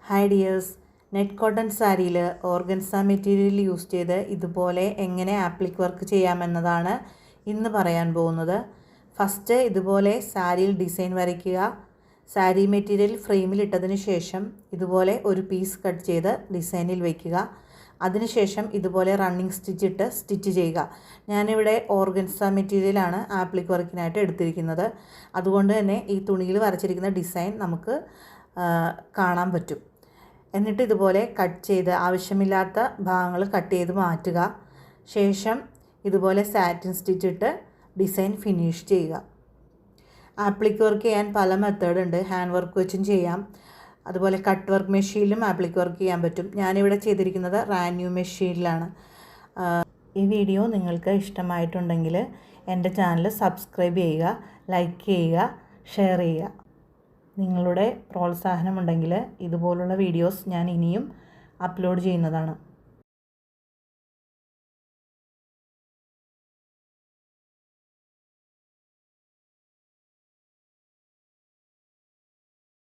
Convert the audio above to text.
Hi dears, net cotton സാരിയിൽ organza material use ചെയ്ത് ഇതുപോലെ എങ്ങനെ ആപ്ലിക് വർക്ക് ചെയ്യാമെന്നതാണ് ഇന്ന് പറയാൻ പോകുന്നത്. ഫസ്റ്റ് ഇതുപോലെ സാരിയിൽ ഡിസൈൻ വരയ്ക്കുക. സാരി മെറ്റീരിയൽ ഫ്രെയിമിലിട്ടതിന് ശേഷം ഇതുപോലെ ഒരു പീസ് കട്ട് ചെയ്ത് ഡിസൈനിൽ വയ്ക്കുക. അതിനുശേഷം ഇതുപോലെ റണ്ണിങ് സ്റ്റിച്ചിട്ട് സ്റ്റിച്ച് ചെയ്യുക. ഞാനിവിടെ ഓർഗൻസ മെറ്റീരിയലാണ് ആപ്ലിക് വർക്കിനായിട്ട് എടുത്തിരിക്കുന്നത്. അതുകൊണ്ട് തന്നെ ഈ തുണിയിൽ വരച്ചിരിക്കുന്ന ഡിസൈൻ നമുക്ക് കാണാൻ പറ്റും. എന്നിട്ട് ഇതുപോലെ കട്ട് ചെയ്ത് ആവശ്യമില്ലാത്ത ഭാഗങ്ങൾ കട്ട് ചെയ്ത് മാറ്റുക. ശേഷം ഇതുപോലെ സാറ്റിൻ സ്റ്റിച്ചിട്ട് ഡിസൈൻ ഫിനിഷ് ചെയ്യുക. ആപ്ലിക് വർക്ക് ചെയ്യാൻ പല മെത്തേഡ് ഉണ്ട്. ഹാൻഡ് വർക്ക് വെച്ചും ചെയ്യാം, അതുപോലെ കട്ട് വർക്ക് മെഷീനിലും ആപ്ലിക് വർക്ക് ചെയ്യാൻ പറ്റും. ഞാനിവിടെ ചെയ്തിരിക്കുന്നത് റാന്യൂ മെഷീനിലാണ്. ഈ വീഡിയോ നിങ്ങൾക്ക് ഇഷ്ടമായിട്ടുണ്ടെങ്കിൽ എൻ്റെ ചാനൽ സബ്സ്ക്രൈബ് ചെയ്യുക, ലൈക്ക് ചെയ്യുക, ഷെയർ ചെയ്യുക. നിങ്ങളുടെ പ്രോത്സാഹനമുണ്ടെങ്കിൽ ഇതുപോലുള്ള വീഡിയോസ് ഞാൻ ഇനിയും അപ്ലോഡ് ചെയ്യുന്നതാണ്.